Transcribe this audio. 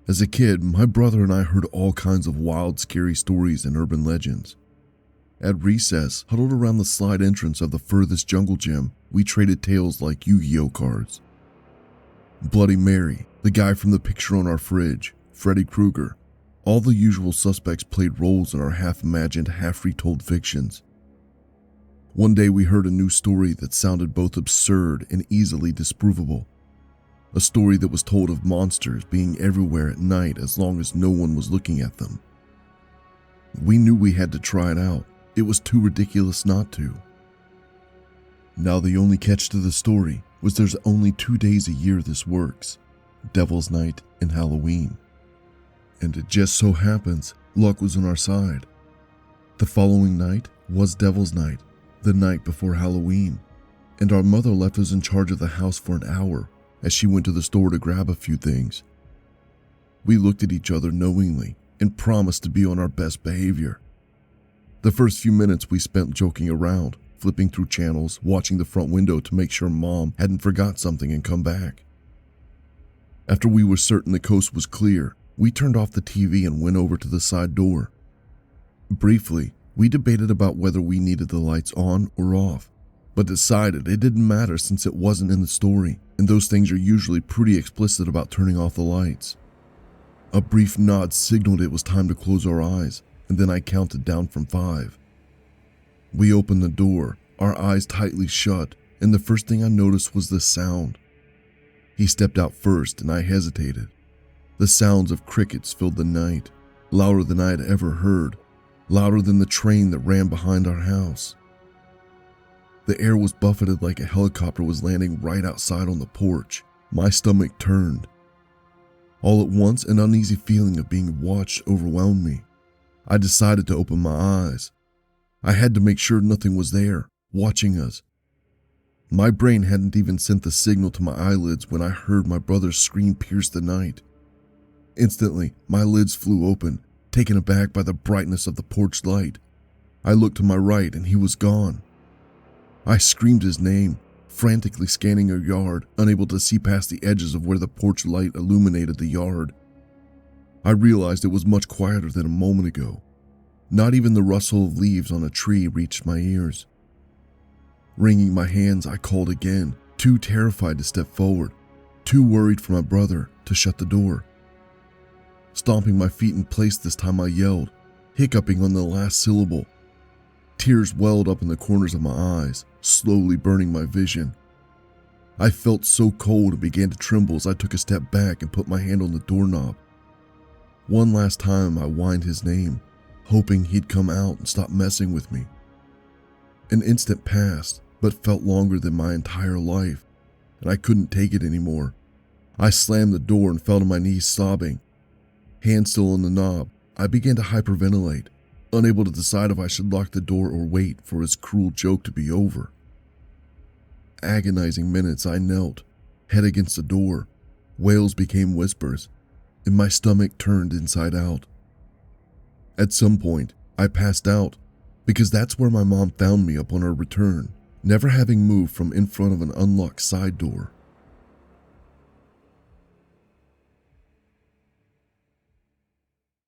As a kid, my brother and I heard all kinds of wild, scary stories and urban legends. At recess, huddled around the slide entrance of the furthest jungle gym, we traded tales like Yu-Gi-Oh cards. Bloody Mary, the guy from the picture on our fridge, Freddy Krueger. All the usual suspects played roles in our half-imagined, half-retold fictions. One day we heard a new story that sounded both absurd and easily disprovable. A story that was told of monsters being everywhere at night as long as no one was looking at them. We knew we had to try it out. It was too ridiculous not to. Now the only catch to the story was there's only 2 days a year this works: Devil's Night and Halloween. And it just so happens luck was on our side. The following night was Devil's Night, the night before Halloween, and our mother left us in charge of the house for an hour as she went to the store to grab a few things. We looked at each other knowingly and promised to be on our best behavior. The first few minutes we spent joking around, flipping through channels, watching the front window to make sure Mom hadn't forgot something and come back. After we were certain the coast was clear, we turned off the TV and went over to the side door. Briefly, we debated about whether we needed the lights on or off, but decided it didn't matter since it wasn't in the story, and those things are usually pretty explicit about turning off the lights. A brief nod signaled it was time to close our eyes, and then I counted down from 5. We opened the door, our eyes tightly shut, and the first thing I noticed was the sound. He stepped out first, and I hesitated. The sounds of crickets filled the night, louder than I had ever heard, louder than the train that ran behind our house. The air was buffeted like a helicopter was landing right outside on the porch. My stomach turned. All at once, an uneasy feeling of being watched overwhelmed me. I decided to open my eyes. I had to make sure nothing was there, watching us. My brain hadn't even sent the signal to my eyelids when I heard my brother's scream pierce the night. Instantly, my lids flew open, taken aback by the brightness of the porch light. I looked to my right and he was gone. I screamed his name, frantically scanning our yard, unable to see past the edges of where the porch light illuminated the yard. I realized it was much quieter than a moment ago. Not even the rustle of leaves on a tree reached my ears. Wringing my hands, I called again, too terrified to step forward, too worried for my brother to shut the door. Stomping my feet in place this time, I yelled, hiccuping on the last syllable. Tears welled up in the corners of my eyes, slowly burning my vision. I felt so cold and began to tremble as I took a step back and put my hand on the doorknob. One last time I whined his name, hoping he'd come out and stop messing with me. An instant passed, but felt longer than my entire life, and I couldn't take it anymore. I slammed the door and fell to my knees sobbing. Hand still on the knob, I began to hyperventilate, unable to decide if I should lock the door or wait for his cruel joke to be over. Agonizing minutes I knelt, head against the door. Wails became whispers, and my stomach turned inside out. At some point, I passed out, because that's where my mom found me upon her return, never having moved from in front of an unlocked side door.